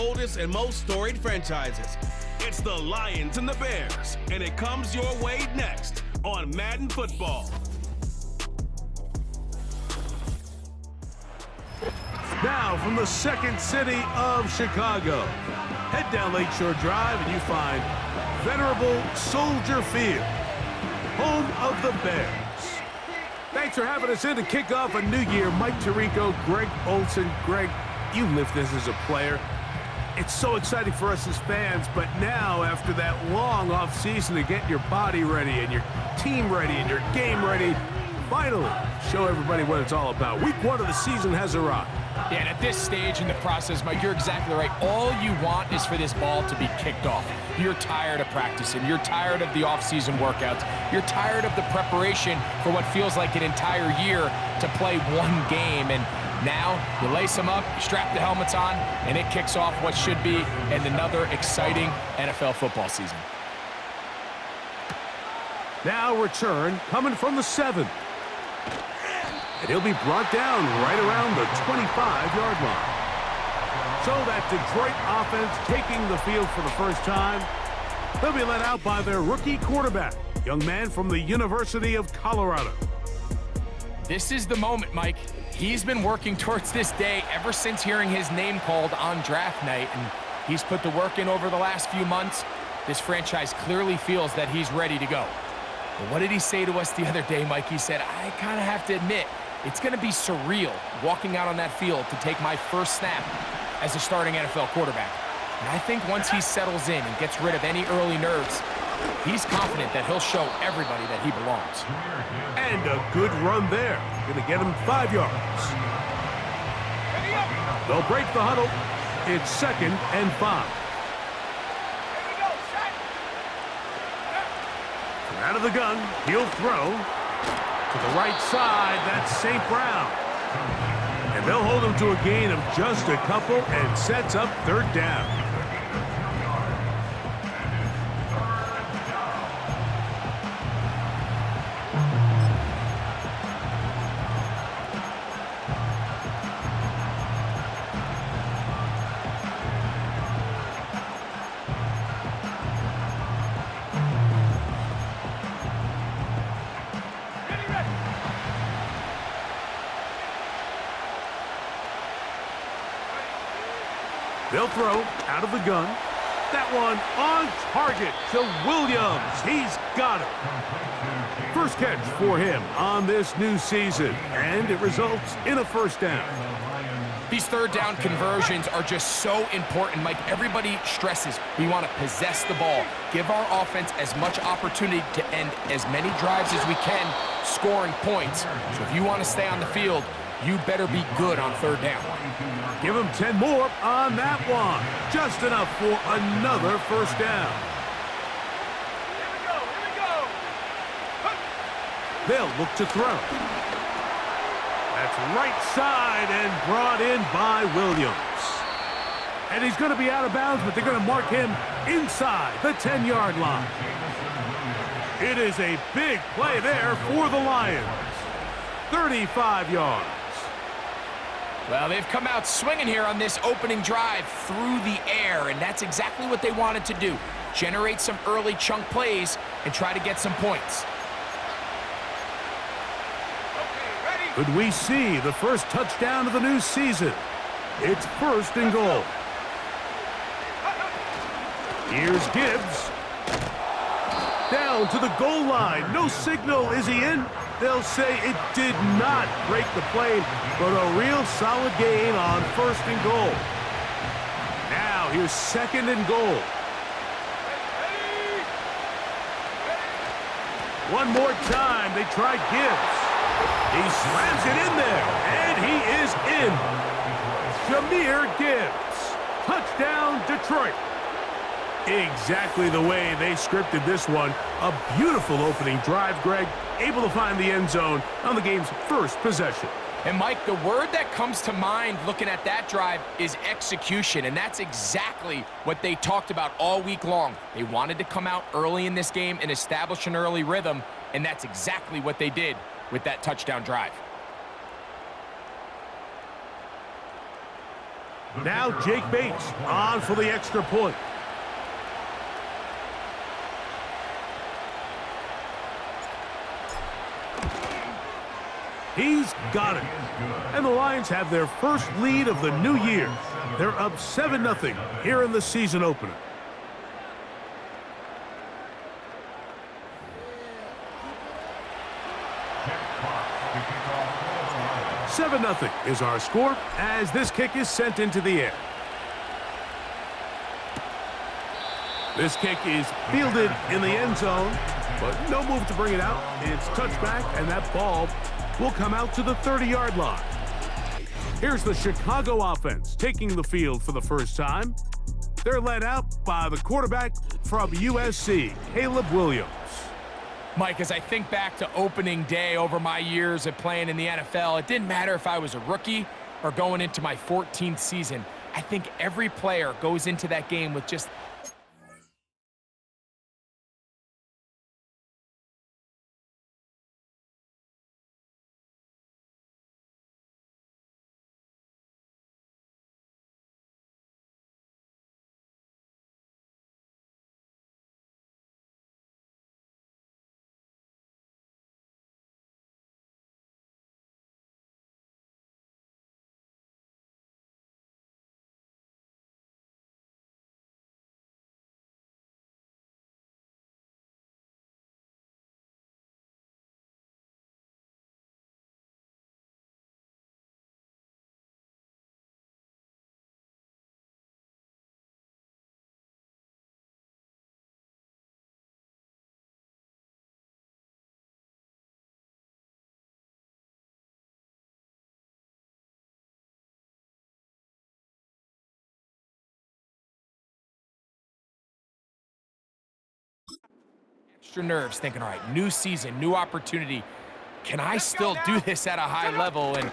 oldest and most storied franchises. It's the Lions and the Bears, and it comes your way next on Madden Football. Now from the second city of Chicago, head down Lakeshore Drive and you find venerable Soldier Field, home of the Bears. Thanks for having us in to kick off a new year. Mike Tirico, Greg Olson. Greg, you lived this as a player. It's so exciting for us as fans, but now after that long off season to get your body ready and your team ready and your game ready, finally show everybody what it's all about. Week 1 of the season has arrived. Yeah, and at this stage in the process, Mike, you're exactly right. All you want is for this ball to be kicked off. You're tired of practicing. You're tired of the off-season workouts. You're tired of the preparation for what feels like an entire year to play one game. And now you lace them up, you strap the helmets on, and it kicks off what should be another exciting NFL football season. Now return coming from the 7. And he'll be brought down right around the 25-yard line. So that Detroit offense taking the field for the first time. They'll be led out by their rookie quarterback, young man from the University of Colorado. This is the moment, Mike. He's been working towards this day ever since hearing his name called on draft night, and he's put the work in over the last few months. This franchise clearly feels that he's ready to go. But what did he say to us the other day, Mike? He said, I kind of have to admit, it's going to be surreal walking out on that field to take my first snap as a starting NFL quarterback. And I think once he settles in and gets rid of any early nerves, he's confident that he'll show everybody that he belongs. And a good run there. Going to get him 5 yards. They'll break the huddle. It's 2nd and 5. Out of the gun, he'll throw. To the right side, that's St. Brown. And they'll hold him to a gain of just a couple and sets up 3rd down. They'll throw out of the gun. That one on target to Williams. He's got it. First catch for him on this new season, and it results in a 1st down. These 3rd down conversions are just so important, Mike. Everybody stresses we want to possess the ball, give our offense as much opportunity to end as many drives as we can, scoring points. So if you want to stay on the field, you better be good on 3rd down. Give him 10 more on that one. Just enough for another 1st down. Here we go. They'll look to throw. That's right side and brought in by Williams. And he's going to be out of bounds, but they're going to mark him inside the 10-yard line. It is a big play there for the Lions. 35 yards. Well, they've come out swinging here on this opening drive through the air, and that's exactly what they wanted to do. Generate some early chunk plays and try to get some points. Could we see the first touchdown of the new season? It's 1st and goal. Here's Gibbs. Down to the goal line. No signal. Is he in? They'll say it did not break the plane, but a real solid gain on 1st and goal. Now here's 2nd and goal. One more time, they try Gibbs. He slams it in there, and he is in. Jahmyr Gibbs. Touchdown, Detroit. Exactly the way they scripted this one. A beautiful opening drive, Greg. Able to find the end zone on the game's first possession. And, Mike, the word that comes to mind looking at that drive is execution, and that's exactly what they talked about all week long. They wanted to come out early in this game and establish an early rhythm, and that's exactly what they did with that touchdown drive. Now Jake Bates on for the extra point. He's got it. And the Lions have their first lead of the new year. They're up 7-0 here in the season opener. 7-0 is our score as this kick is sent into the air. This kick is fielded in the end zone, but no move to bring it out. It's touchback, and that ball will come out to the 30-yard line. Here's the Chicago offense taking the field for the first time. They're led out by the quarterback from USC, Caleb Williams. Mike, as I think back to opening day over my years of playing in the NFL, it didn't matter if I was a rookie or going into my 14th season. I think every player goes into that game with just extra nerves thinking, all right, new season, new opportunity. Can I still do this at a high level? And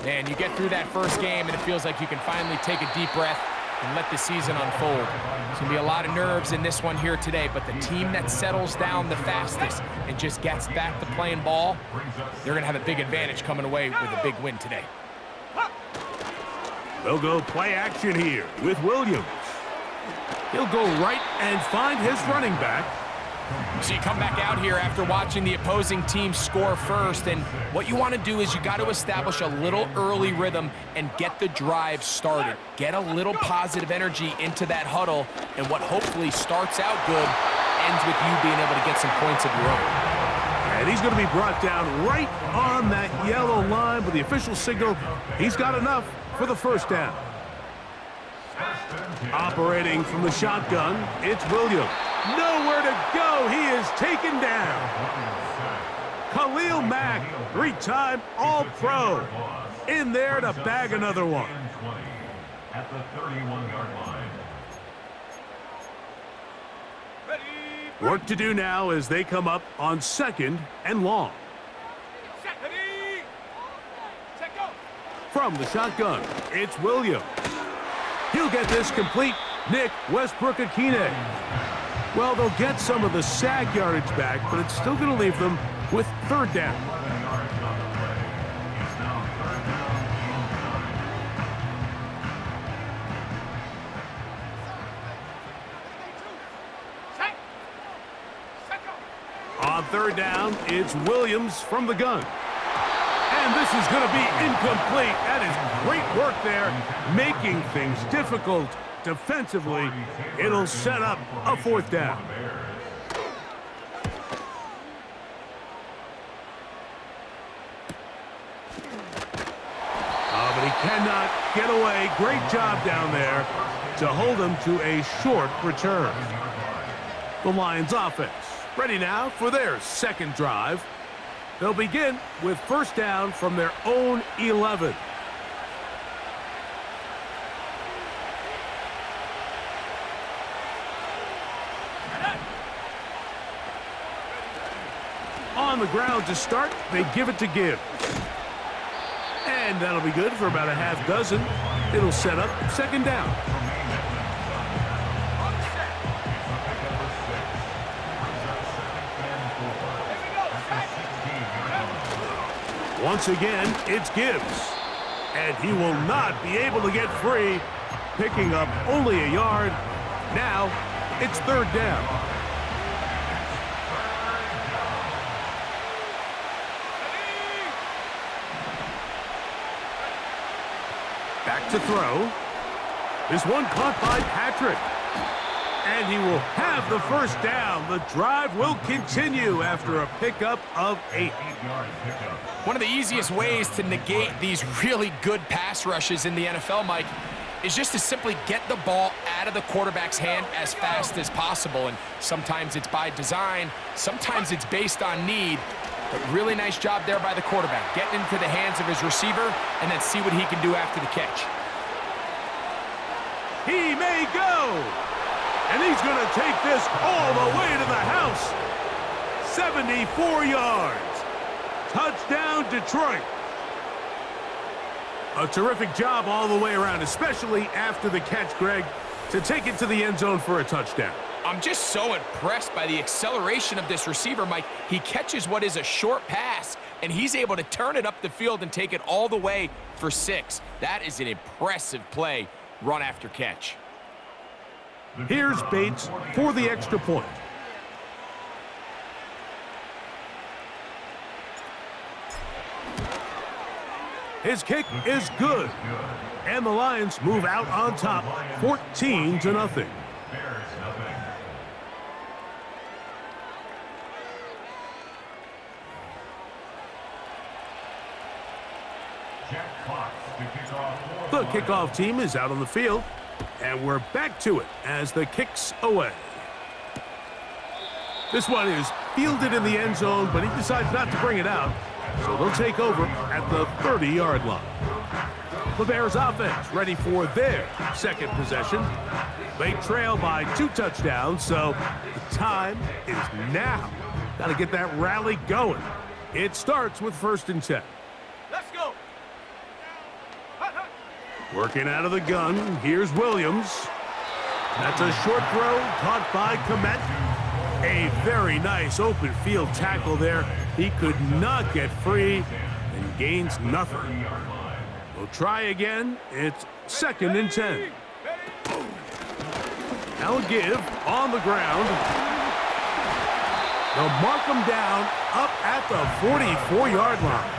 man, you get through that first game and it feels like you can finally take a deep breath and let the season unfold. There's gonna be a lot of nerves in this one here today, but the team that settles down the fastest and just gets back to playing ball, they're gonna have a big advantage coming away with a big win today. They'll go play action here with Williams. He'll go right and find his running back. So you come back out here after watching the opposing team score first, and what you want to do is you got to establish a little early rhythm and get the drive started. Get a little positive energy into that huddle, and what hopefully starts out good ends with you being able to get some points of your own. And he's going to be brought down right on that yellow line with the official signal. He's got enough for the first down. Operating from the shotgun, it's Williams. Nowhere to go. He is taken down. Khalil Mack, three-time All-Pro, in there to bag another one. At the 31-yard line. Work to do now as they come up on 2nd and long. From the shotgun, it's Williams. He'll get this complete. Nick Westbrook-Akine. Well, they'll get some of the sack yardage back, but it's still going to leave them with 3rd down. On 3rd down, it's Williams from the gun. And this is going to be incomplete. That is great work there, making things difficult defensively. It'll set up a 4th down. But he cannot get away. Great job down there to hold him to a short return. The Lions offense ready now for their 2nd drive. They'll begin with 1st down from their own 11. On the ground to start, they give it to Gibbs. And that'll be good for about a half dozen. It'll set up 2nd down. Once again, it's Gibbs. And he will not be able to get free picking up only a yard. Now it's third down. Back to throw. This one caught by Patrick. And he will have the first down. The drive will continue after a pickup of 8. One of the easiest ways to negate these really good pass rushes in the NFL, Mike, is just to simply get the ball out of the quarterback's hand as fast as possible. And sometimes it's by design, sometimes it's based on need. But really nice job there by the quarterback, getting into the hands of his receiver and then see what he can do after the catch. He may go. And he's going to take this all the way to the house. 74 yards. Touchdown, Detroit. A terrific job all the way around, especially after the catch, Greg, to take it to the end zone for a touchdown. I'm just so impressed by the acceleration of this receiver, Mike. He catches what is a short pass, and he's able to turn it up the field and take it all the way for 6. That is an impressive play, run after catch. Here's Bates for the extra point. His kick is good. And the Lions move out on top, 14-0. The kickoff team is out on the field, and we're back to it as the kick's away. This one is fielded in the end zone, but he decides not to bring it out, so they'll take over at the 30-yard line. The Bears offense ready for their second possession. They trail by 2 touchdowns, so the time is now. Got to get that rally going. It starts with 1st and 10. Let's go. Working out of the gun, here's Williams. That's a short throw caught by Komet. A very nice open field tackle there. He could not get free and gains nothing. We'll try again. It's 2nd and 10. Now a give on the ground. They'll mark him down up at the 44-yard line.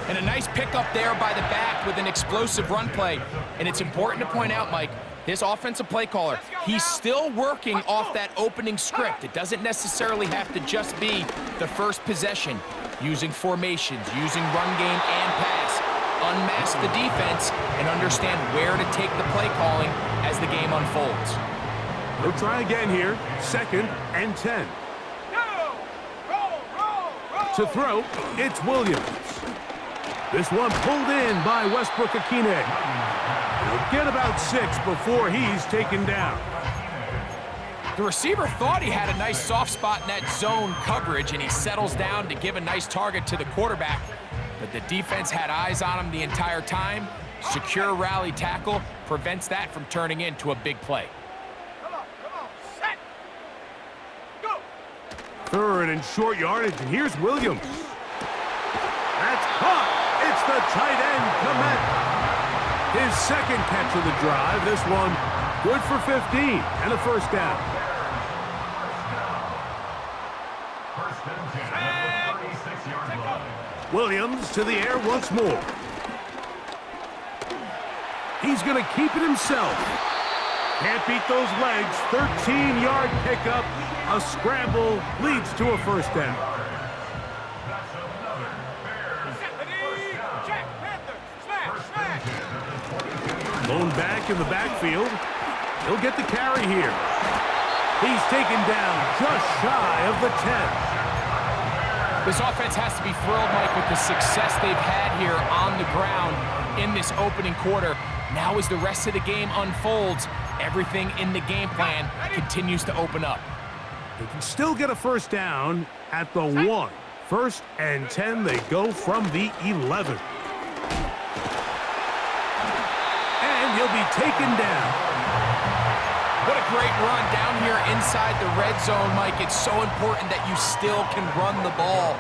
And a nice pickup there by the back with an explosive run play. And it's important to point out, Mike, this offensive play caller, he's still working off that opening script. It doesn't necessarily have to just be the first possession. Using formations, using run game and pass. Unmask the defense and understand where to take the play calling as the game unfolds. We'll try again here. 2nd and 10. To throw, it's Williams. This one pulled in by Westbrook-Akine. He'll get about 6 before he's taken down. The receiver thought he had a nice soft spot in that zone coverage, and he settles down to give a nice target to the quarterback. But the defense had eyes on him the entire time. Secure rally tackle prevents that from turning into a big play. Come on, set. Go. 3rd and short yardage, and here's Williams. That's caught. It's the tight end, Komet. His 2nd catch of the drive. This one good for 15 and a 1st down. Williams to the air once more. He's going to keep it himself. Can't beat those legs. 13-yard pickup. A scramble leads to a 1st down. Lone back in the backfield. He'll get the carry here. He's taken down just shy of the 10. This offense has to be thrilled, Mike, with the success they've had here on the ground in this opening quarter. Now as the rest of the game unfolds, everything in the game plan continues to open up. They can still get a 1st down at the 1. 1st and 10, they go from the 11. And he'll be taken down. What a great run down here inside the red zone, Mike. It's so important that you still can run the ball.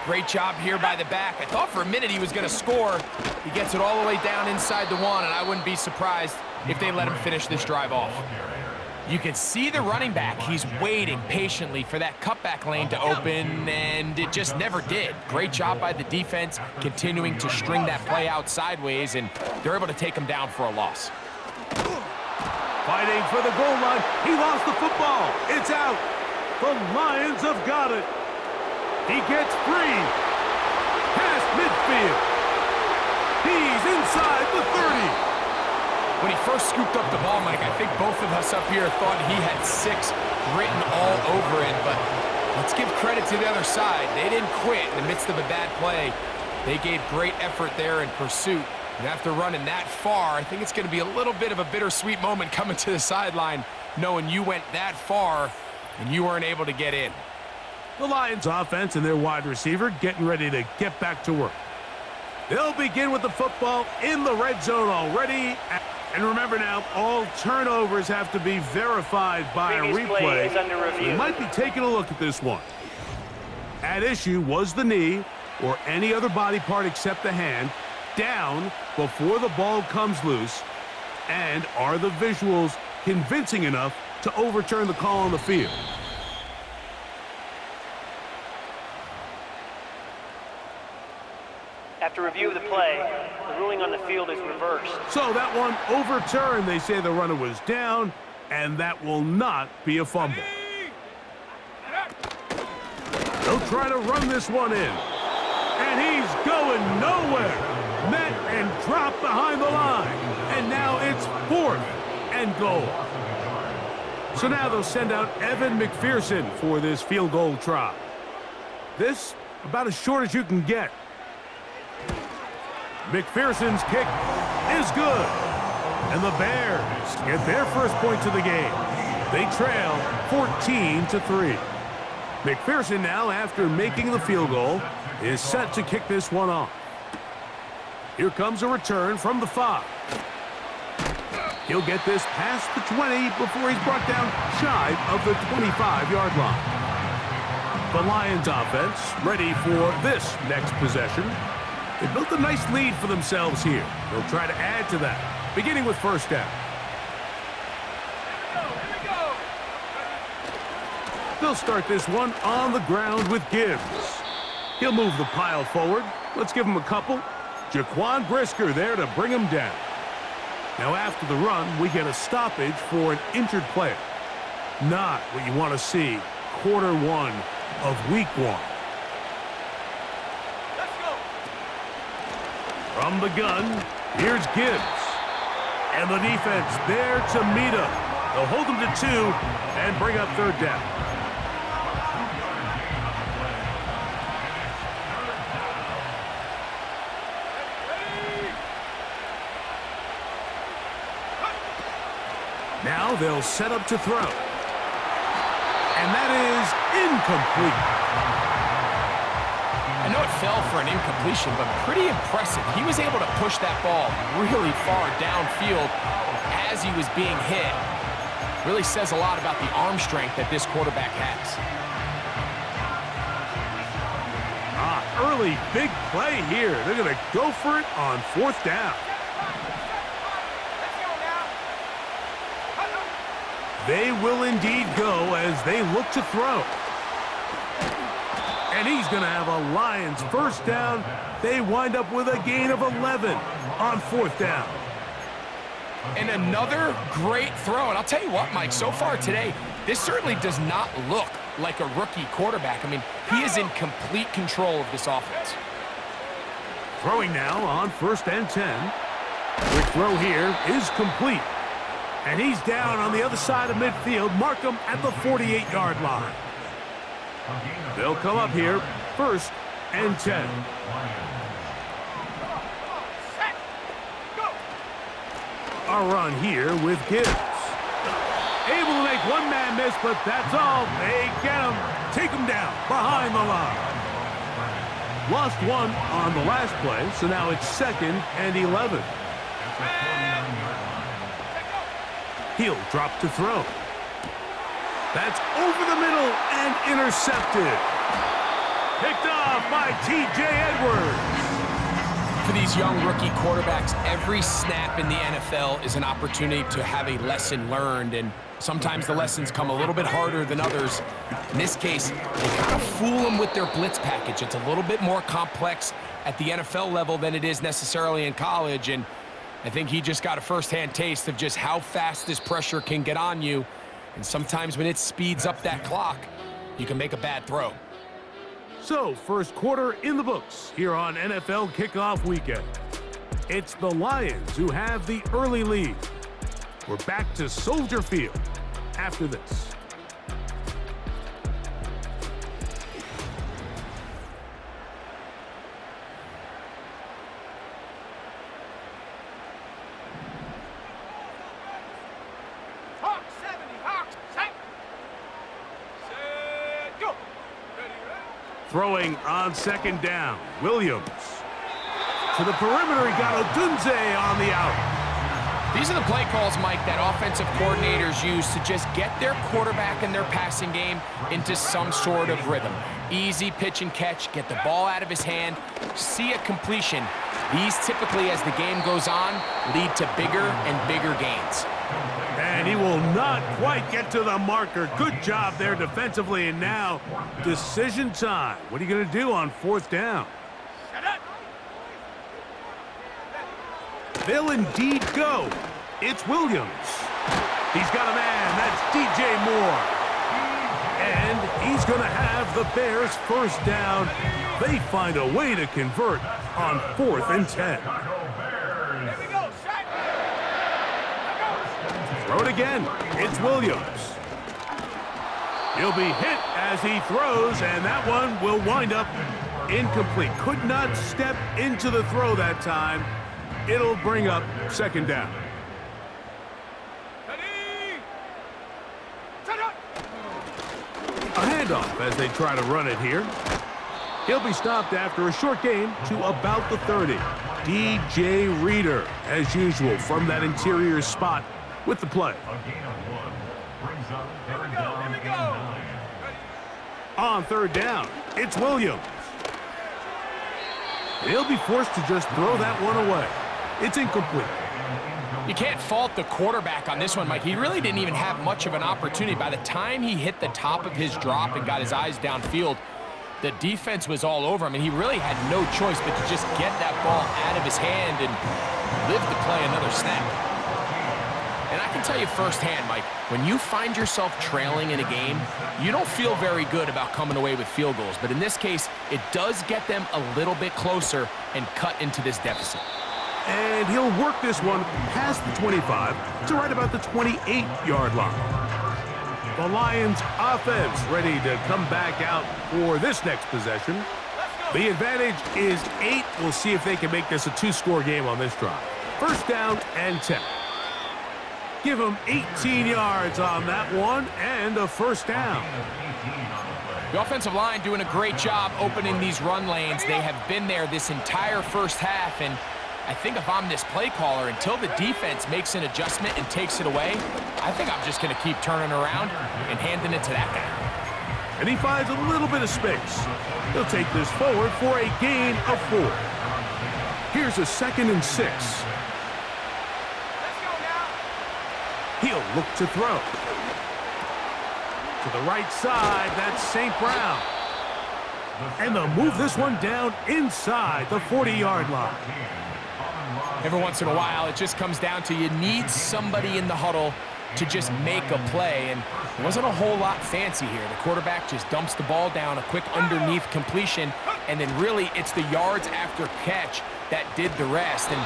Great job here by the back. I thought for a minute he was going to score. He gets it all the way down inside the 1, and I wouldn't be surprised if they let him finish this drive off. You can see the running back. He's waiting patiently for that cutback lane to open, and it just never did. Great job by the defense, continuing to string that play out sideways, and they're able to take him down for a loss. Fighting for the goal line. He lost the football. It's out. The Lions have got it. He gets free. Past midfield. He's inside the 30. When he first scooped up the ball, Mike, I think both of us up here thought he had 6 written all over it, but let's give credit to the other side. They didn't quit in the midst of a bad play. They gave great effort there in pursuit. And after running that far, I think it's going to be a little bit of a bittersweet moment coming to the sideline, knowing you went that far and you weren't able to get in. The Lions offense and their wide receiver getting ready to get back to work. They'll begin with the football in the red zone already. And remember now, all turnovers have to be verified by a replay. You might be taking a look at this one. At issue was the knee or any other body part except the hand down before the ball comes loose. And are the visuals convincing enough to overturn the call on the field? After review of the play, the ruling on the field is reversed. So that one overturned. They say the runner was down, and that will not be a fumble. They'll try to run this one in. And he's going nowhere. Met and dropped behind the line. And now it's 4th and goal. So now they'll send out Evan McPherson for this field goal try. This, about as short as you can get. McPherson's kick is good. And the Bears get their first points of the game. They trail 14-3. McPherson now, after making the field goal, is set to kick this one off. Here comes a return from the 5. He'll get this past the 20 before he's brought down shy of the 25-yard line. The Lions offense ready for this next possession. They built a nice lead for themselves here. They'll try to add to that, beginning with first down. They'll start this one on the ground with Gibbs. He'll move the pile forward. Let's give him a couple. Jaquan Brisker there to bring him down. Now after the run, we get a stoppage for an injured player. Not what you want to see quarter 1 of week 1. From the gun, here's Gibbs. And the defense there to meet him. They'll hold him to 2 and bring up third down. Now they'll set up to throw. And that is incomplete. I know it fell for an incompletion, but pretty impressive. He was able to push that ball really far downfield as he was being hit. Really says a lot about the arm strength that this quarterback has. Early big play here. They're going to go for it on 4th down. They will indeed go as they look to throw. And he's going to have a Lions first down. They wind up with a gain of 11 on 4th down. And another great throw. And I'll tell you what, Mike, so far today, this certainly does not look like a rookie quarterback. I mean, he is in complete control of this offense. Throwing now on 1st and 10. Quick throw here is complete. And he's down on the other side of midfield. Mark him at the 48-yard line. They'll come up here, 1st and 10. A run here with Gibbs. Able to make one man miss, but that's all. They get him, take him down behind the line. Lost one on the last play, so now it's 2nd and 11. He'll drop to throw. That's over the middle and intercepted. Picked off by T.J. Edwards. For these young rookie quarterbacks, every snap in the NFL is an opportunity to have a lesson learned, and sometimes the lessons come a little bit harder than others. In this case, they kind of fool them with their blitz package. It's a little bit more complex at the NFL level than it is necessarily in college, and I think he just got a first-hand taste of just how fast this pressure can get on you, and sometimes when it speeds up that clock, you can make a bad throw. So, first quarter in the books here on NFL Kickoff Weekend. It's the Lions who have the early lead. We're back to Soldier Field after this. Hawk 70, Hawk, set. Set, go. Ready, ready. Throwing on second down, Williams. To the perimeter, he got Odunze on the out. These are the play calls, Mike, that offensive coordinators use to just get their quarterback and their passing game into some sort of rhythm. Easy pitch and catch, get the ball out of his hand, see a completion. These typically, as the game goes on, lead to bigger and bigger gains. And he will not quite get to the marker. Good job there defensively, and now decision time. What are you going to do on fourth down? Set it. They'll indeed go. It's Williams. He's got a man. That's DJ Moore. And he's going to have the Bears first down. They find a way to convert on 4th and 10. Here we go, set. Now Throw it again. It's Williams. He'll be hit as he throws, and that one will wind up incomplete. Could not step into the throw that time. It'll bring up second down. go. Ready. Set up. A handoff as they try to run it here. He'll be stopped after a short gain to about the 30. DJ Reader, as usual, from that interior spot with the play. A gain of 1 brings up Here third we go, down here we and go. 9. Ready. On third down, it's Williams. He'll be forced to just throw that one away. It's incomplete. You can't fault the quarterback on this one, Mike. He really didn't even have much of an opportunity. By the time he hit the top of his drop and got his eyes downfield, the defense was all over him, and he really had no choice but to just get that ball out of his hand and live to play another snap. And I can tell you firsthand, Mike, when you find yourself trailing in a game, you don't feel very good about coming away with field goals. But in this case, it does get them a little bit closer and cut into this deficit. And he'll work this one past the 25 to right about the 28-yard line. The Lions offense ready to come back out for this next possession. The advantage is 8. We'll see if they can make this a 2-score game on this drive. First down and 10. Give them 18 yards on that one and a first down. The offensive line doing a great job opening these run lanes. They have been there this entire first half, and I think if I'm this play caller, until the defense makes an adjustment and takes it away, I think I'm just going to keep turning around and handing it to that guy. And he finds a little bit of space. He'll take this forward for a gain of 4. Here's a 2nd and 6. Let's go now. He'll look to throw. To the right side, that's St. Brown. And they'll move this one down inside the 40-yard line. Every once in a while, it just comes down to you need somebody in the huddle to just make a play, and it wasn't a whole lot fancy here. The quarterback just dumps the ball down, a quick underneath completion, and then really it's the yards after catch that did the rest, and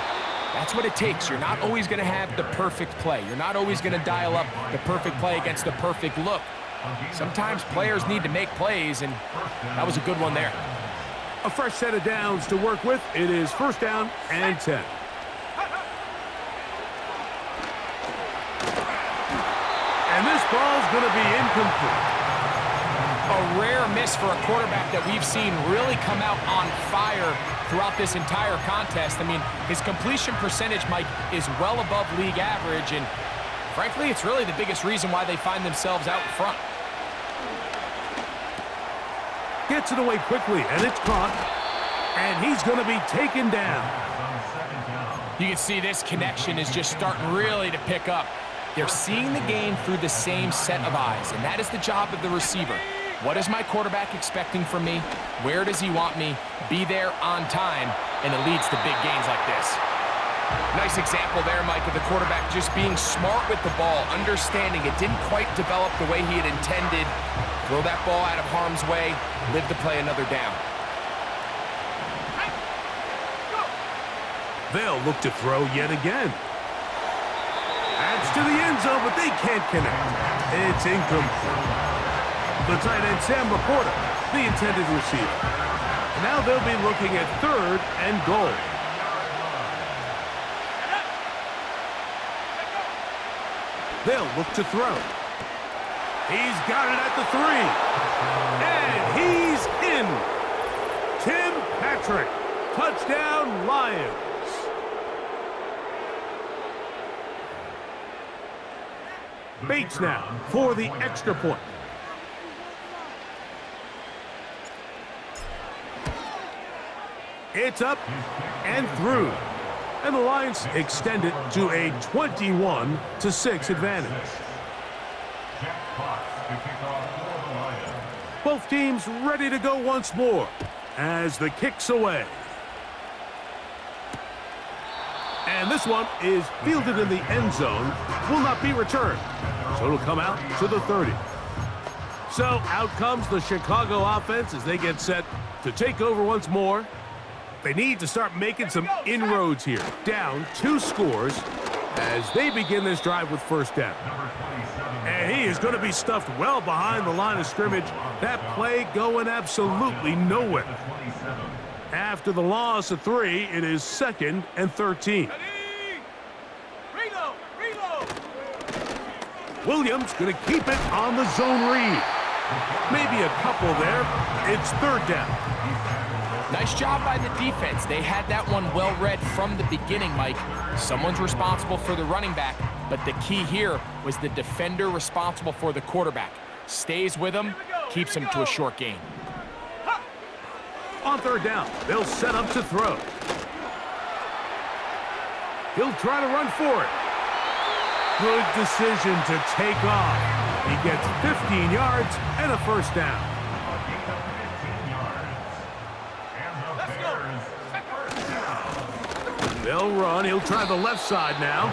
that's what it takes. You're not always going to have the perfect play. You're not always going to dial up the perfect play against the perfect look. Sometimes players need to make plays, and that was a good one there. A fresh set of downs to work with. It is first down and 10. And this ball's going to be incomplete. A rare miss for a quarterback that we've seen really come out on fire throughout this entire contest. I mean, his completion percentage, Mike, is well above league average, and frankly, it's really the biggest reason why they find themselves out in front. Gets it away quickly, and it's caught. And he's going to be taken down. You can see this connection is just starting really to pick up. They're seeing the game through the same set of eyes, and that is the job of the receiver. What is my quarterback expecting from me? Where does he want me? Be there on time, and it leads to big gains like this. Nice example there, Mike, of the quarterback just being smart with the ball, understanding it didn't quite develop the way he had intended. Throw that ball out of harm's way, live to play another down. They'll look to throw yet again. Adds to the end zone, but they can't connect. It's incomplete. The tight end, Sam Laporta, the intended receiver. Now they'll be looking at 3rd and goal. They'll look to throw. He's got it at the 3. And he's in. Tim Patrick. Touchdown, Lions. Bates now for the extra point. It's up and through. And the Lions extend it to a 21-6 advantage. Both teams ready to go once more as the kick's away. And this one is fielded in the end zone, will not be returned. So it'll come out to the 30. So out comes the Chicago offense as they get set to take over once more. They need to start making some inroads here. Down 2 scores as they begin this drive with first down. And he is going to be stuffed well behind the line of scrimmage. That play going absolutely nowhere. After the loss of 3, it is 2nd and 13. Williams going to keep it on the zone read. Maybe a couple there. It's 3rd down. Nice job by the defense. They had that one well read from the beginning, Mike. Someone's responsible for the running back, but the key here was the defender responsible for the quarterback. Stays with him, keeps him to a short gain. On 3rd down, they'll set up to throw. He'll try to run for it. Good decision to take off. He gets 15 yards and a first down. They'll run. He'll try the left side now.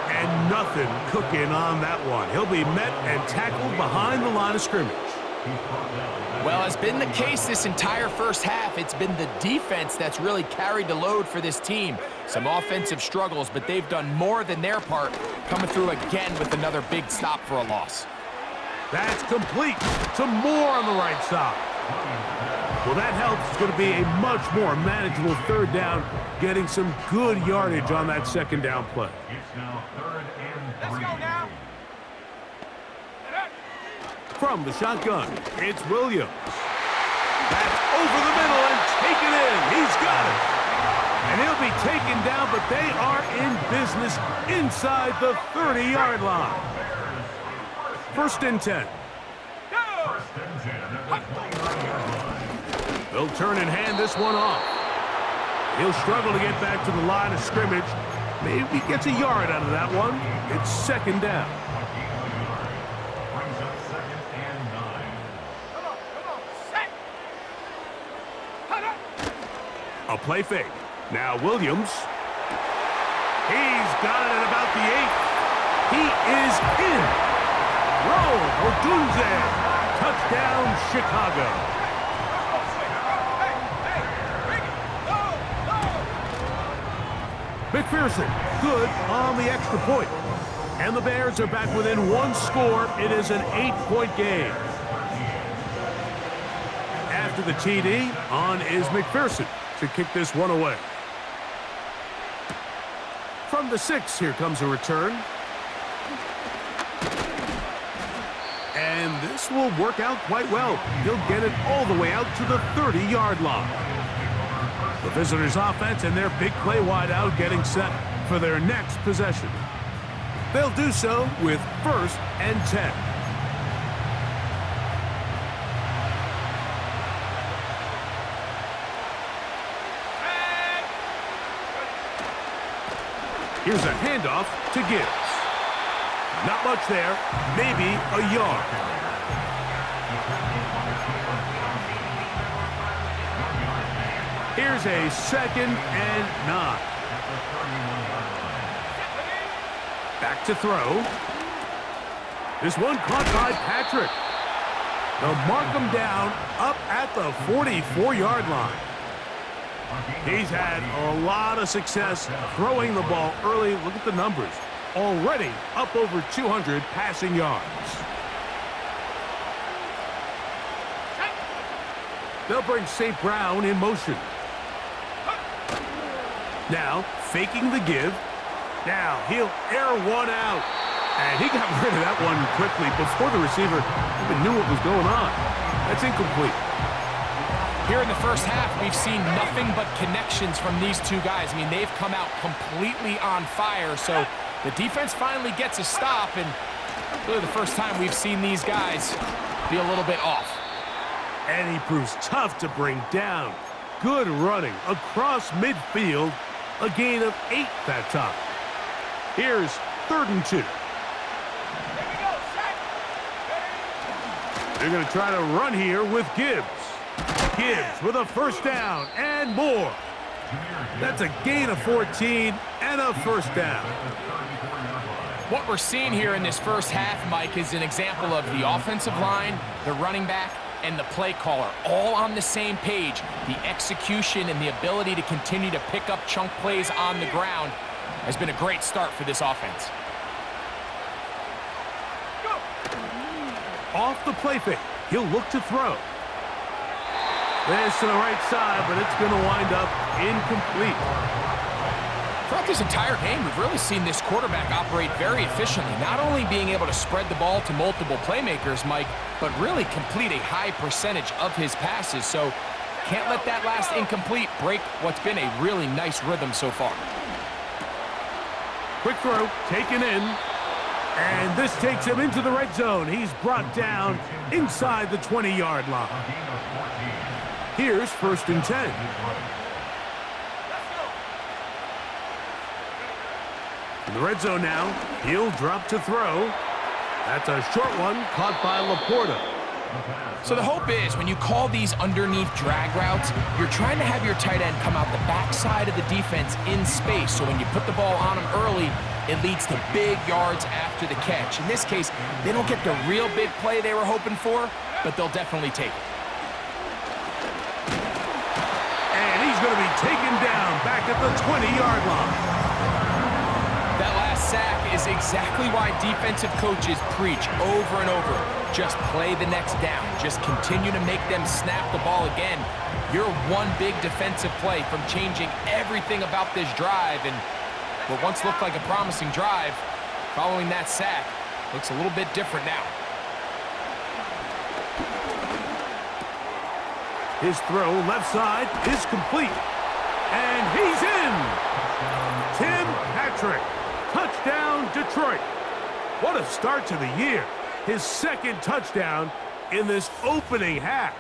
And nothing cooking on that one. He'll be met and tackled behind the line of scrimmage. Well, as been the case this entire first half, it's been the defense that's really carried the load for this team. Some offensive struggles, but they've done more than their part, coming through again with another big stop for a loss. That's complete. Some more on the right side. Well, that helps. It's going to be a much more manageable 3rd down, getting some good yardage on that 2nd down play. It's now 3rd and 3. Let's go now. From the shotgun, it's Williams. That's over the middle and taken in. He's got it. And he'll be taken down, but they are in business inside the 30-yard line. 1st and 10. They'll turn and hand this one off. He'll struggle to get back to the line of scrimmage. Maybe he gets a yard out of that one. It's 2nd down. A play fake. Now Williams. He's got it at about the 8. He is in. Rome Odunze. Touchdown, Chicago. McPherson, good on the extra point. And the Bears are back within 1 score. It is an 8-point game. After the TD, on is McPherson to kick this one away. From the 6, here comes a return. And this will work out quite well. He'll get it all the way out to the 30-yard line. The visitors' offense and their big play wideout getting set for their next possession. They'll do so with 1st and 10. Here's a handoff to Gibbs. Not much there, maybe a yard. Here's a 2nd and 9. Back to throw. This one caught by Patrick. They'll mark him down up at the 44-yard line. He's had a lot of success throwing the ball early. Look at the numbers. Already up over 200 passing yards. They'll bring St. Brown in motion. Now, faking the give. Now, he'll air one out. And he got rid of that one quickly before the receiver even knew what was going on. That's incomplete. Here in the first half, we've seen nothing but connections from these two guys. I mean, they've come out completely on fire. So the defense finally gets a stop, and really the first time we've seen these guys be a little bit off. And he proves tough to bring down. Good running across midfield. A gain of 8 that time. Here's 3rd and 2. They're going to try to run here with Gibbs. Gibbs with a 1st down and more. That's a gain of 14 and a 1st down. What we're seeing here in this first half, Mike, is an example of the offensive line, the running back, and the play caller all on the same page. The execution and the ability to continue to pick up chunk plays on the ground has been a great start for this offense. Off the play fake, he'll look to throw. This to the right side, but it's going to wind up incomplete. Throughout this entire game, we've really seen this quarterback operate very efficiently, not only being able to spread the ball to multiple playmakers, Mike, but really complete a high percentage of his passes. So can't let that last incomplete break what's been a really nice rhythm so far. Quick throw, taken in. And this takes him into the red zone. He's brought down inside the 20-yard line. Here's 1st and 10. In the red zone now, he'll drop to throw. That's a short one caught by Laporta. So the hope is when you call these underneath drag routes, you're trying to have your tight end come out the backside of the defense in space. So when you put the ball on him early, it leads to big yards after the catch. In this case, they don't get the real big play they were hoping for, but they'll definitely take it. And he's going to be taken down back at the 20-yard line. That last sack is exactly why defensive coaches preach over and over. Just play the next down. Just continue to make them snap the ball again. You're one big defensive play from changing everything about this drive, and what once looked like a promising drive, following that sack, looks a little bit different now. His throw left side is complete. And he's in! Tim Patrick. Touchdown, Detroit. What a start to the year. His 2nd touchdown in this opening half.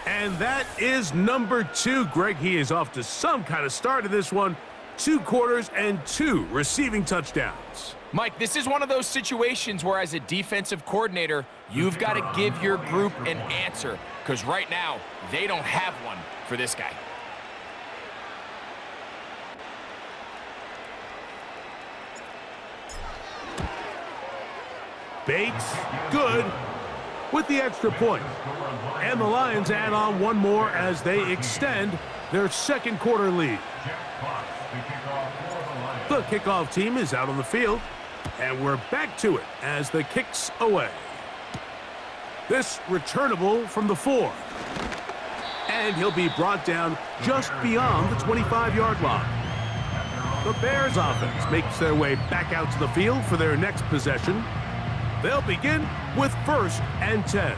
And that is number 2. Greg, he is off to some kind of start in this one. 2 quarters and 2 receiving touchdowns. Mike, this is one of those situations where as a defensive coordinator, you've got to give your group an answer, because right now, they don't have one for this guy. Bates, good, with the extra point. And the Lions add on one more as they extend their 2nd quarter lead. The kickoff team is out on the field, and we're back to it as the kick's away. This returnable from the 4. And he'll be brought down just beyond the 25-yard line. The Bears offense makes their way back out to the field for their next possession. They'll begin with 1st and 10.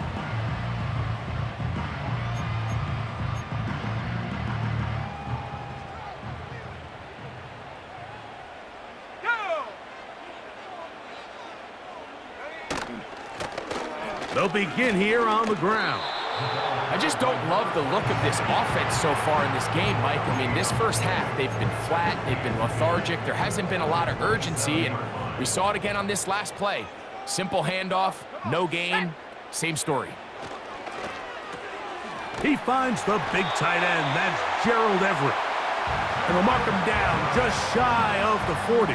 They'll begin here on the ground. I just don't love the look of this offense so far in this game, Mike. I mean, this first half, they've been flat, they've been lethargic, there hasn't been a lot of urgency, and we saw it again on this last play. Simple handoff, no gain, same story. He finds the big tight end. That's Gerald Everett. And will mark him down just shy of the 40.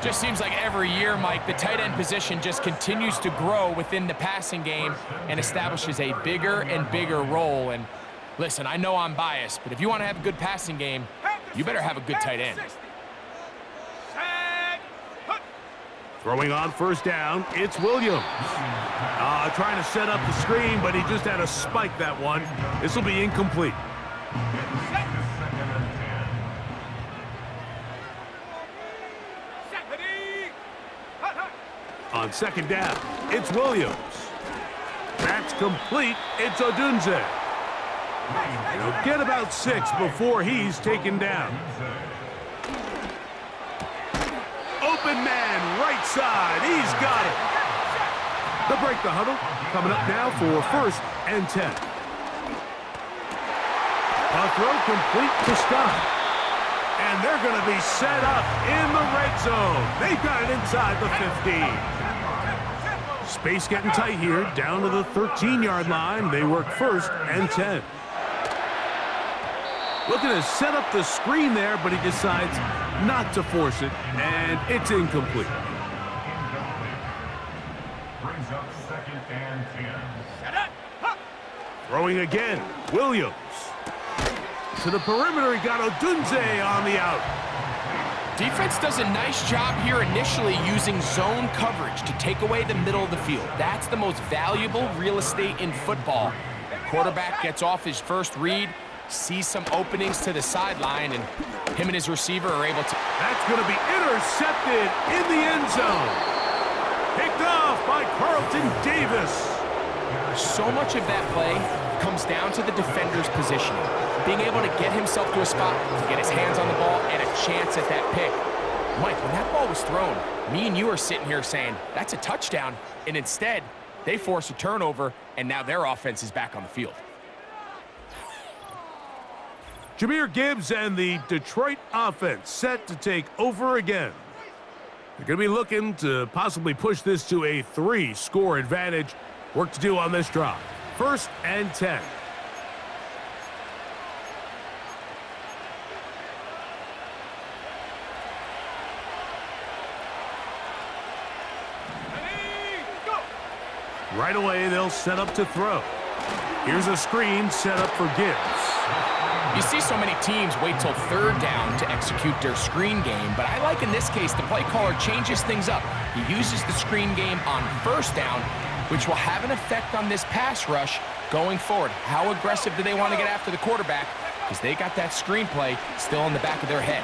Just seems like every year, Mike, the tight end position just continues to grow within the passing game and establishes a bigger and bigger role. And listen, I know I'm biased, but if you want to have a good passing game, you better have a good tight end. Throwing on first down, it's Williams. Trying to set up the screen, but he just had to spike that one. This will be incomplete. On second down, it's Williams. That's complete. It's Odunze. He'll get about 6 before he's taken down. Open man, right side. He's got it. They'll break the huddle. Coming up now for 1st and 10. A throw complete to Scott. And they're going to be set up in the red zone. They've got it inside the 15. Space getting tight here, down to the 13-yard line. They work 1st and 10. Looking to set up the screen there, but he decides not to force it, and it's incomplete. Brings up 2nd and 10. Throwing again, Williams. To the perimeter, he got Odunze on the out. Defense does a nice job here initially using zone coverage to take away the middle of the field. That's the most valuable real estate in football. Quarterback gets off his first read, sees some openings to the sideline, and him and his receiver are able to... That's going to be intercepted in the end zone. Picked off by Carlton Davis. So much of that play comes down to the defender's positioning. Being able to get himself to a spot, to get his hands on the ball, and a chance at that pick. Mike, when that ball was thrown, me and you are sitting here saying, that's a touchdown, and instead, they force a turnover, and now their offense is back on the field. Jahmyr Gibbs and the Detroit offense set to take over again. They're going to be looking to possibly push this to a 3-score advantage. Work to do on this drive. 1st and 10. Right away, they'll set up to throw. Here's a screen set up for Gibbs. You see so many teams wait till 3rd down to execute their screen game, but I like in this case the play caller changes things up. He uses the screen game on 1st down, which will have an effect on this pass rush going forward. How aggressive do they want to get after the quarterback? Because they got that screen play still in the back of their head.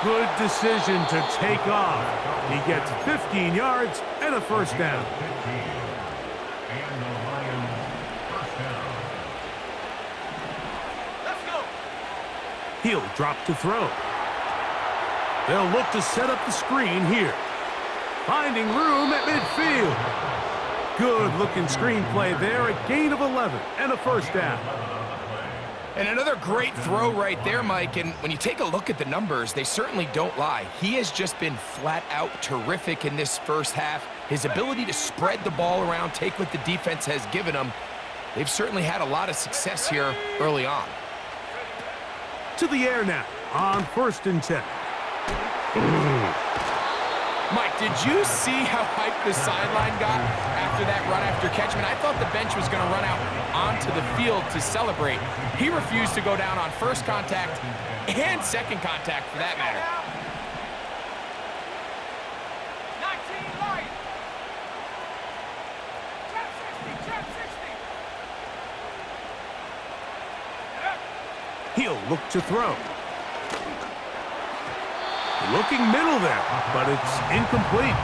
Good decision to take off. He gets 15 yards and a 1st down. And the Lions 1st down. Let's go. He'll drop to throw. They'll look to set up the screen here. Finding room at midfield. Good-looking screenplay there, a gain of 11 and a 1st down. And another great throw right there, Mike. And when you take a look at the numbers, they certainly don't lie. He has just been flat-out terrific in this first half. His ability to spread the ball around, take what the defense has given him, they've certainly had a lot of success here early on. To the air now on 1st and 10. Mike, did you see how hyped the sideline got after that run after catch? I mean, I thought the bench was going to run out onto the field to celebrate. He refused to go down on 1st contact and 2nd contact for that matter. 19 Lions. Trap 60. He'll look to throw. Looking middle there, but it's incomplete.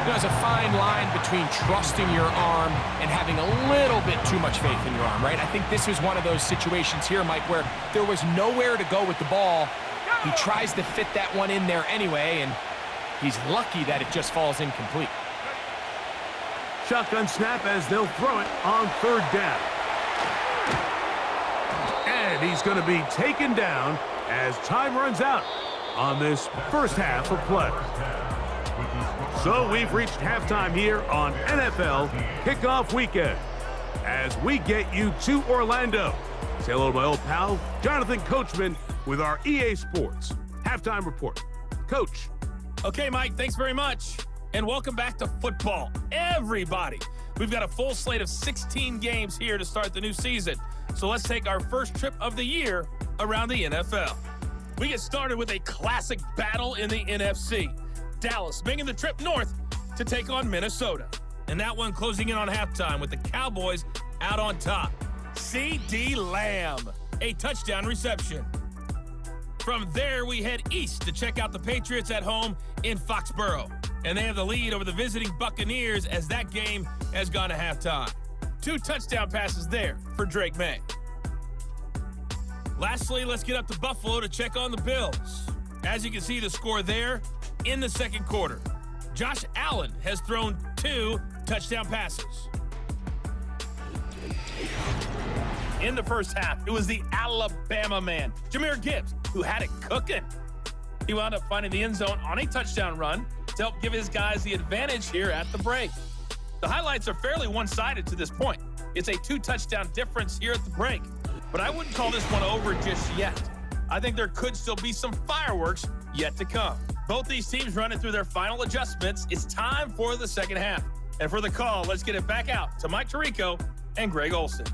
There's a fine line between trusting your arm and having a little bit too much faith in your arm, right? I think this was one of those situations here, Mike, where there was nowhere to go with the ball. He tries to fit that one in there anyway, and he's lucky that it just falls incomplete. Shotgun snap as they'll throw it on third down. And he's going to be taken down as time runs out on this first half of play. So we've reached halftime here on NFL Kickoff Weekend as we get you to Orlando. Say hello to my old pal, Jonathan Coachman, with our EA Sports Halftime Report. Coach. Okay, Mike, thanks very much. And welcome back to football, everybody. We've got a full slate of 16 games here to start the new season. So let's take our first trip of the year around the NFL. We get started with a classic battle in the NFC. Dallas making the trip north to take on Minnesota. And that one closing in on halftime with the Cowboys out on top. C.D. Lamb, a touchdown reception. From there, we head east to check out the Patriots at home in Foxborough. And they have the lead over the visiting Buccaneers as that game has gone to halftime. 2 touchdown passes there for Drake May. Lastly, let's get up to Buffalo to check on the Bills. As you can see the score there in the second quarter. Josh Allen has thrown 2 touchdown passes. In the first half, it was the Alabama man, Jahmyr Gibbs, who had it cooking. He wound up finding the end zone on a touchdown run to help give his guys the advantage here at the break. The highlights are fairly one-sided to this point. It's a 2-touchdown difference here at the break, but I wouldn't call this one over just yet. I think there could still be some fireworks yet to come. Both these teams running through their final adjustments. It's time for the second half. And for the call, let's get it back out to Mike Tirico and Greg Olson.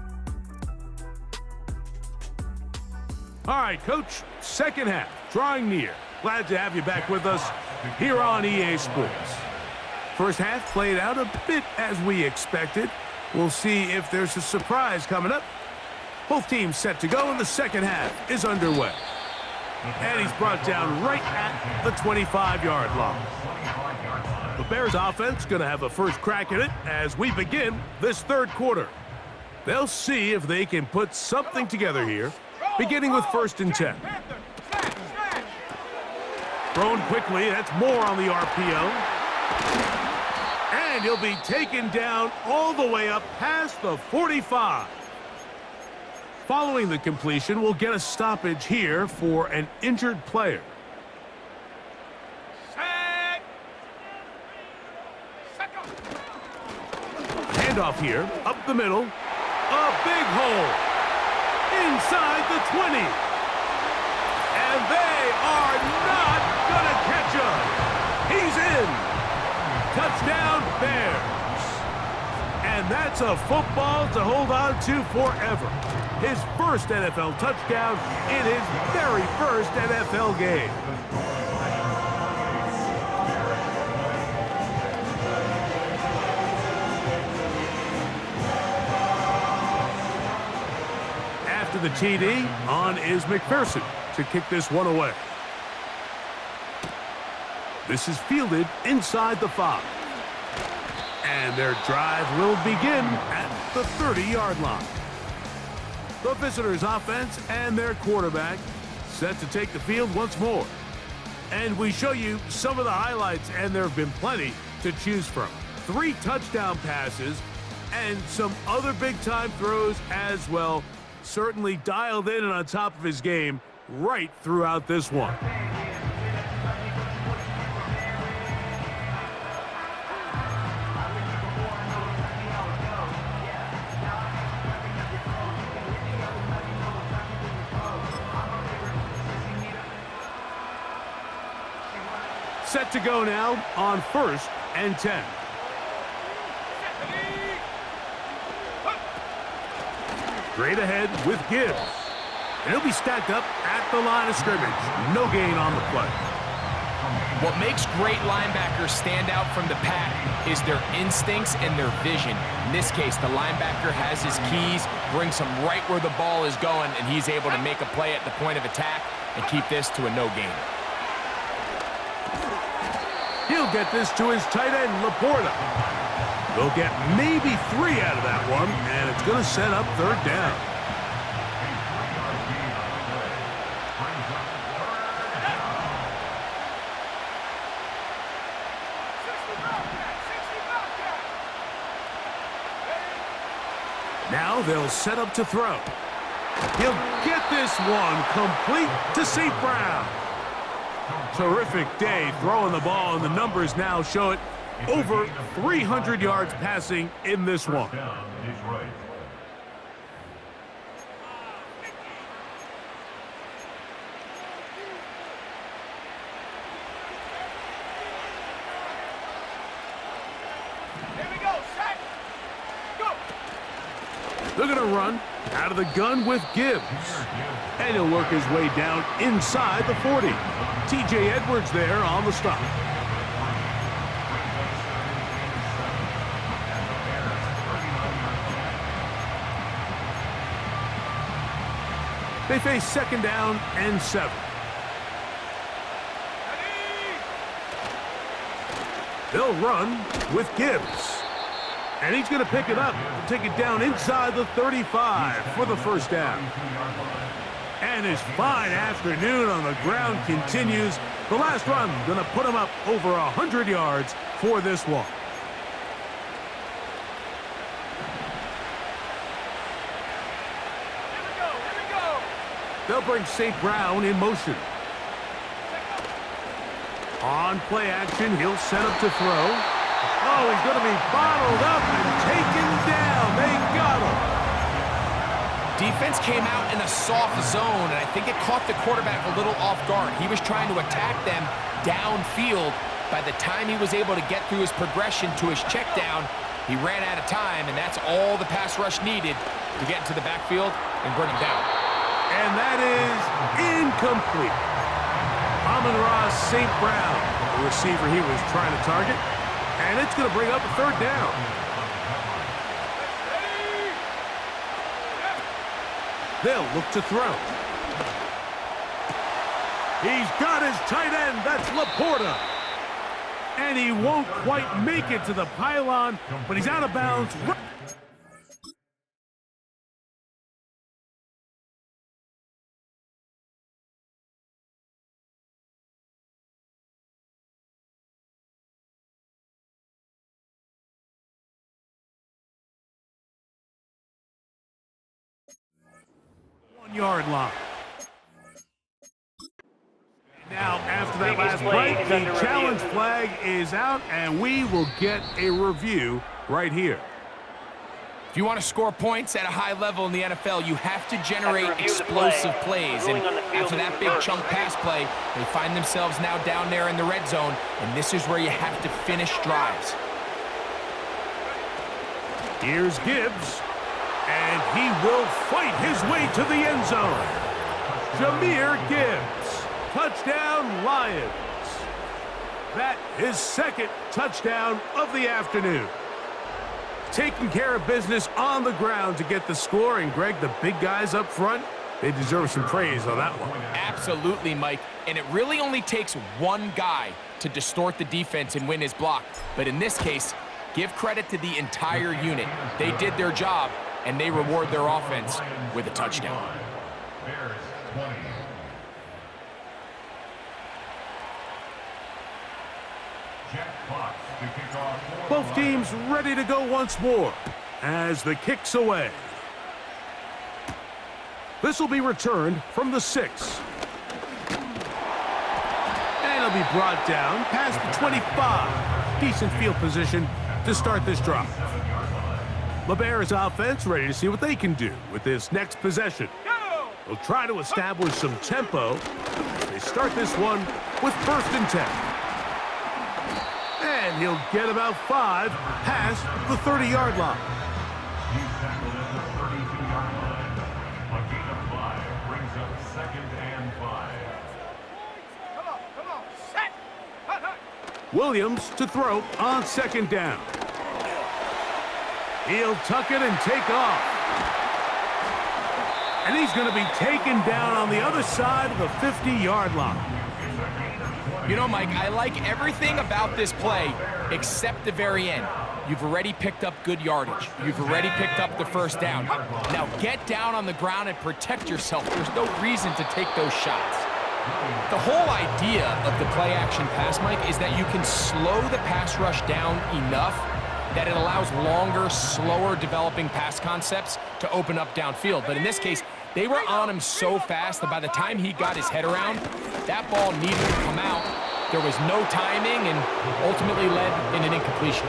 All right, Coach, second half, drawing near. Glad to have you back with us here on EA Sports. First half played out a bit as we expected. We'll see if there's a surprise coming up. Both teams set to go, and the second half is underway. And he's brought down right at the 25-yard line. The Bears offense going to have a first crack at it as we begin this third quarter. They'll see if they can put something together here, beginning with 1st and 10. Thrown quickly, that's more on the RPO. And he'll be taken down all the way up past the 45. Following the completion, we'll get a stoppage here for an injured player. Handoff here, up the middle. A big hole inside the 20. And they are not going to catch him. He's in. Touchdown, Bears. And that's a football to hold on to forever. His first NFL touchdown in his very first NFL game. After the TD, on is McPherson to kick this one away. This is fielded inside the 5. And their drive will begin at the 30-yard line. The visitors' offense and their quarterback set to take the field once more. And we show you some of the highlights, and there have been plenty to choose from. 3 touchdown passes and some other big-time throws as well. Certainly dialed in and on top of his game right throughout this one. Set to go now on 1st and 10. Straight ahead with Gibbs. And he'll be stacked up at the line of scrimmage. No gain on the play. What makes great linebackers stand out from the pack is their instincts and their vision. In this case, the linebacker has his keys, brings him right where the ball is going, and he's able to make a play at the point of attack and keep this to a no gain. He'll get this to his tight end, Laporta. They'll get maybe 3 out of that one, and it's going to set up 3rd down. Now they'll set up to throw. He'll get this one complete to St. Brown. Terrific day throwing the ball, and the numbers now show it. Over 300 yards passing in this one. They're going to run out of the gun with Gibbs. And he'll work his way down inside the 40. T.J. Edwards there on the stop. They face second down and 7. They'll run with Gibbs. And he's going to pick it up and take it down inside the 35 for the first down. And his fine afternoon on the ground continues. The last run going to put him up over 100 yards for this one. Here we go. They'll bring St. Brown in motion. On play action, he'll set up to throw. Oh, he's going to be bottled up and taken down. They got him. Defense came out in a soft zone, and I think it caught the quarterback a little off guard. He was trying to attack them downfield. By the time he was able to get through his progression to his check down, he ran out of time, and that's all the pass rush needed to get into the backfield and bring him down. And that is incomplete. Amon-Ra St. Brown, the receiver he was trying to target. And it's going to bring up a third down. They'll look to throw. He's got his tight end. That's Laporta. And he won't quite make it to the pylon, but he's out of bounds. Yard line. Now, after that last play, the challenge flag is out, and we will get a review right here. If you want to score points at a high level in the NFL, you have to generate explosive plays. And after that big chunk pass play, they find themselves now down there in the red zone, and this is where you have to finish drives. Here's Gibbs. And he will fight his way to the end zone. Jahmyr Gibbs. Touchdown, Lions. That is second touchdown of the afternoon. Taking care of business on the ground to get the score. And, Greg, the big guys up front, they deserve some praise on that one. Absolutely, Mike. And it really only takes one guy to distort the defense and win his block. But in this case, give credit to the entire unit. They did their job, and they reward their offense with a touchdown. Bears 20. Jack Fox to kick off. Both teams ready to go once more as the kick's away. This will be returned from the 6. And it'll be brought down past the 25. Decent field position to start this drive. The Bears offense ready to see what they can do with this next possession. They'll try to establish some tempo. They start this one with 1st and 10. And he'll get about 5 past the 30-yard line. He's tackled at the 32-yard line. A gain of 5 brings up 2nd and 5. Come on, set. Williams to throw on 2nd down. He'll tuck it and take off. And he's going to be taken down on the other side of the 50-yard line. You know, Mike, I like everything about this play except the very end. You've already picked up good yardage. You've already picked up the 1st down. Now get down on the ground and protect yourself. There's no reason to take those shots. The whole idea of the play-action pass, Mike, is that you can slow the pass rush down enough that it allows longer, slower developing pass concepts to open up downfield. But in this case, they were on him so fast that by the time he got his head around, that ball needed to come out. There was no timing and ultimately led in an incompletion.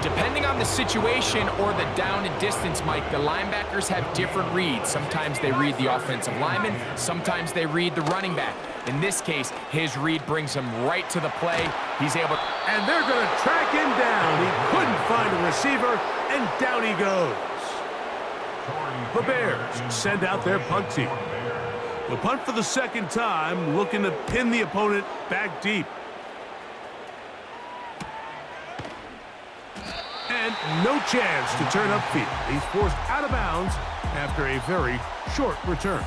Depending on the situation or the down and distance, Mike, the linebackers have different reads. Sometimes they read the offensive lineman, sometimes they read the running back. In this case, his read brings him right to the play. He's able to... And they're going to track him down. He couldn't find a receiver, and down he goes. The Bears send out their punt team. The punt for the second time, looking to pin the opponent back deep. And no chance to turn upfield. He's forced out of bounds after a very short return.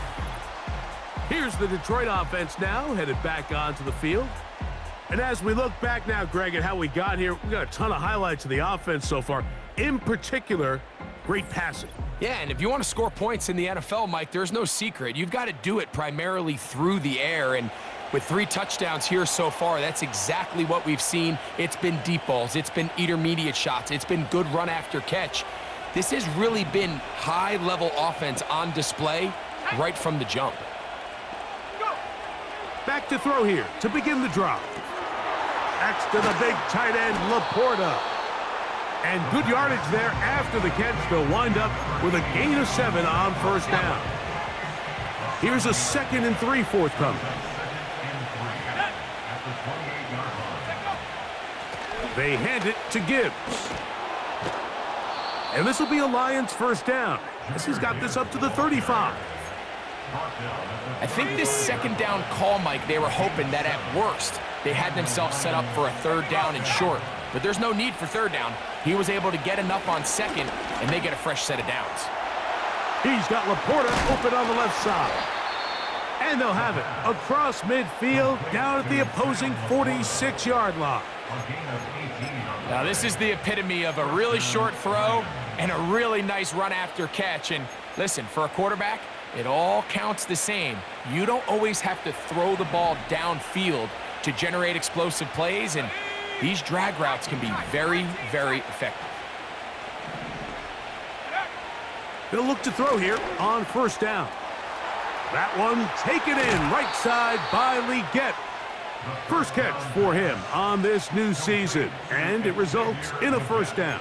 Here's the Detroit offense now, headed back onto the field. And as we look back now, Greg, at how we got here, we got a ton of highlights of the offense so far. In particular, great passing. Yeah, and if you want to score points in the NFL, Mike, there's no secret. You've got to do it primarily through the air, and with 3 touchdowns here so far, that's exactly what we've seen. It's been deep balls. It's been intermediate shots. It's been good run after catch. This has really been high-level offense on display right from the jump. Back to throw here to begin the drive. Backs to the big tight end, Laporta. And good yardage there after the catch. They'll wind up with a gain of 7 on first down. Here's a 2nd and 3 forthcoming. They hand it to Gibbs. And this will be a Lions first down, as he's got this up to the 35. I think this 2nd down call, Mike, they were hoping that at worst they had themselves set up for a 3rd down and short. But there's no need for 3rd down. He was able to get enough on 2nd, and they get a fresh set of downs. He's got Laporta open on the left side. And they'll have it across midfield, down at the opposing 46-yard line. Now, this is the epitome of a really short throw and a really nice run after catch. And listen, for a quarterback, it all counts the same. You don't always have to throw the ball downfield to generate explosive plays, and these drag routes can be very, very effective. They'll look to throw here on first down. That one taken in right side by Leggett. First catch for him on this new season, and it results in a first down.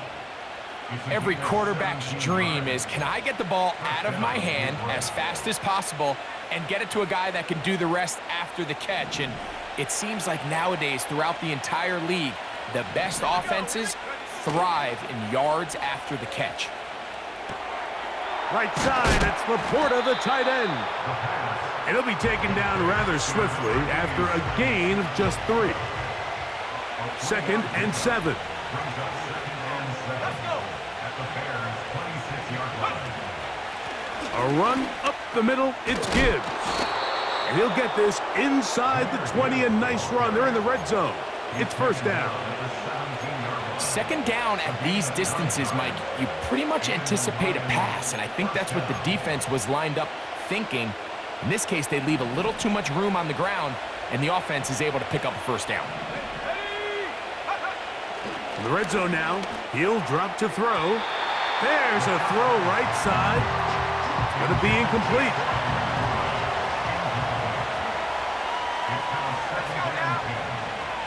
Every quarterback's dream is, can I get the ball out of my hand as fast as possible and get it to a guy that can do the rest after the catch? And it seems like nowadays, throughout the entire league, the best offenses thrive in yards after the catch. Right side, it's Laporta, the tight end. And he'll be taken down rather swiftly after a gain of just 3. 2nd and 7. A run up the middle, it's Gibbs. And he'll get this inside the 20, a nice run. They're in the red zone. It's first down. 2nd down at these distances, Mike, you pretty much anticipate a pass, and I think that's what the defense was lined up thinking. In this case, they leave a little too much room on the ground, and the offense is able to pick up a first down. In the red zone now, he'll drop to throw. There's a throw right side. It's going to be incomplete.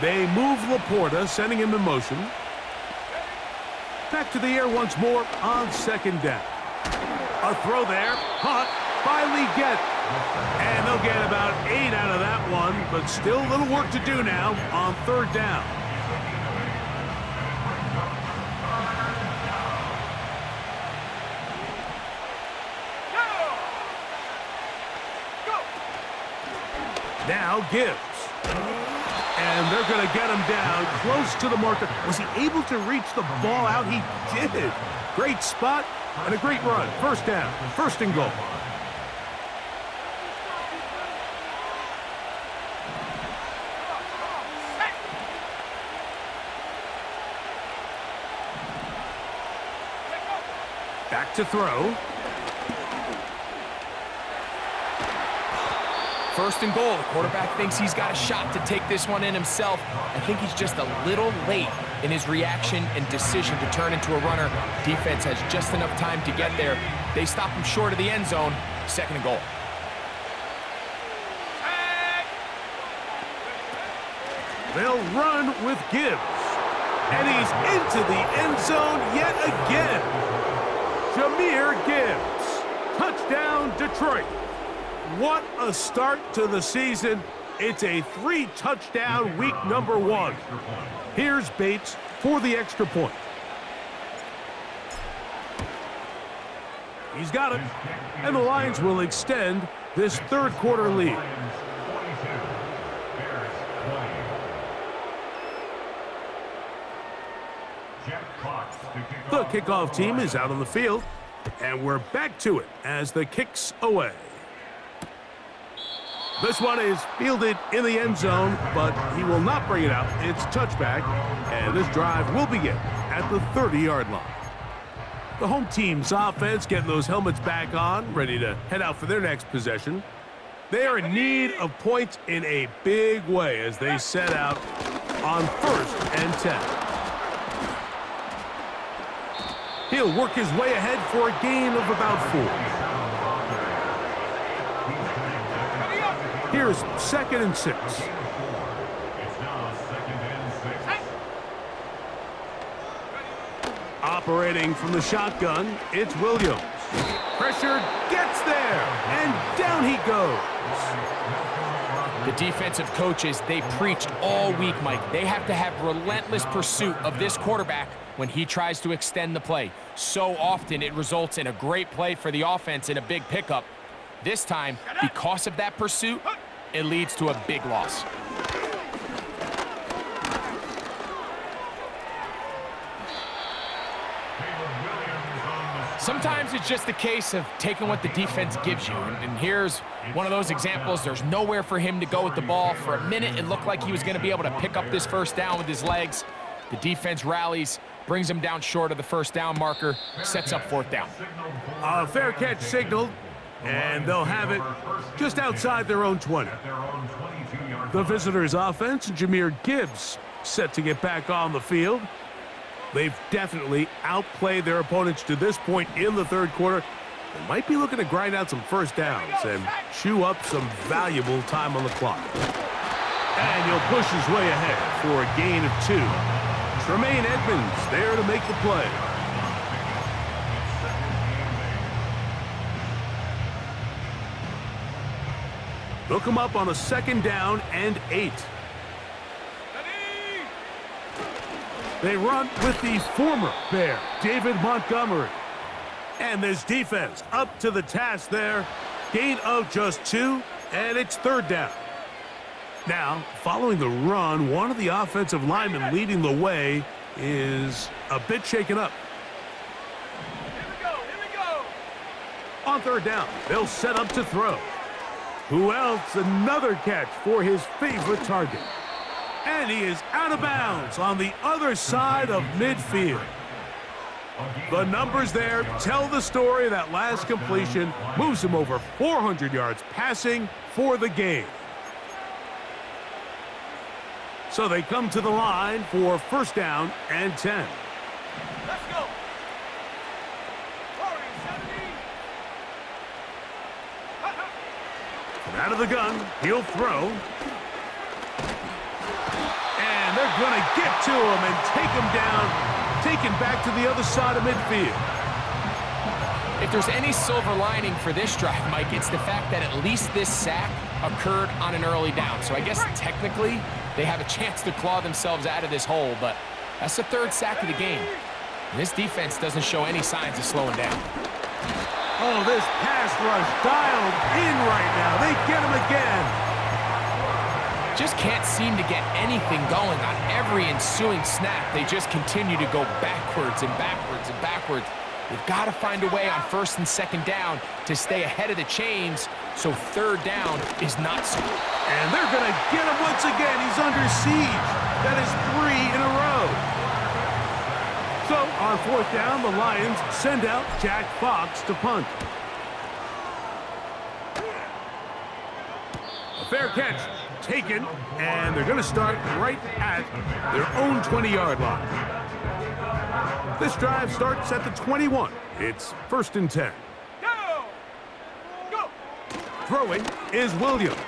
They move Laporta, sending him in motion. Back to the air once more on 2nd down. A throw there, caught by Leggett. And they'll get about 8 out of that one, but still a little work to do now on 3rd down. Now Gibbs. And they're going to get him down close to the marker. Was he able to reach the ball out? He did. Great spot and a great run. First down, 1st and goal. Back to throw. 1st and goal. The quarterback thinks he's got a shot to take this one in himself. I think he's just a little late in his reaction and decision to turn into a runner. Defense has just enough time to get there. They stop him short of the end zone. 2nd and goal. They'll run with Gibbs. And he's into the end zone yet again. Jahmyr Gibbs. Touchdown, Detroit. What a start to the season. It's a 3-touchdown week number 1. Here's Bates for the extra point. He's got it. And the Lions will extend this 3rd quarter lead. The kickoff team is out on the field, and we're back to it as the kick's away. This one is fielded in the end zone, but he will not bring it out. It's touchback, and this drive will begin at the 30-yard line. The home team's offense getting those helmets back on, ready to head out for their next possession. They are in need of points in a big way as they set out on 1st and 10. He'll work his way ahead for a gain of about 4. Here's 2nd and 6. Operating from the shotgun, it's Williams. Pressure gets there, and down he goes. The defensive coaches, they preach all week, Mike. They have to have relentless pursuit of this quarterback when he tries to extend the play. So often it results in a great play for the offense and a big pickup. This time, because of that pursuit, it leads to a big loss. Sometimes it's just a case of taking what the defense gives you. And here's one of those examples. There's nowhere for him to go with the ball. For a minute, it looked like he was going to be able to pick up this 1st down with his legs. The defense rallies, brings him down short of the 1st down marker, sets up 4th down. A fair catch signaled, and they'll have it just outside their own 20. The visitors' offense, Jahmyr Gibbs, set to get back on the field. They've definitely outplayed their opponents to this point in the 3rd quarter. They might be looking to grind out some 1st downs and chew up some valuable time on the clock. And he'll push his way ahead for a gain of 2. Tremaine Edmonds there to make the play. They'll come up on a 2nd down and 8. They run with the former Bear, David Montgomery. And this defense up to the task there. Gain of just 2, and it's 3rd down. Now, following the run, one of the offensive linemen leading the way is a bit shaken up. Here we go. On 3rd down, they'll set up to throw. Who else? Another catch for his favorite target. And he is out of bounds on the other side of midfield. The numbers there tell the story. That last completion moves him over 400 yards passing for the game. So they come to the line for 1st down and 10. Let's go. 40, 70. And out of the gun, he'll throw. And they're going to get to him and take him down, taken back to the other side of midfield. If there's any silver lining for this drive, Mike, it's the fact that at least this sack occurred on an early down. So I guess technically they have a chance to claw themselves out of this hole, but that's the 3rd sack of the game. And this defense doesn't show any signs of slowing down. Oh, this pass rush dialed in right now. They get him again. Just can't seem to get anything going on every ensuing snap. They just continue to go backwards and backwards and backwards. They've got to find a way on 1st and 2nd down to stay ahead of the chains so 3rd down is not so. And they're going to get him once again. He's under siege. That is 3 in a row. So on 4th down, the Lions send out Jack Fox to punt. Fair catch taken, and they're going to start right at their own 20-yard line. This drive starts at the 21. It's 1st and 10. Go! Go! Throwing is Williams.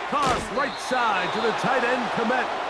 Toss right side to the tight end, Komet.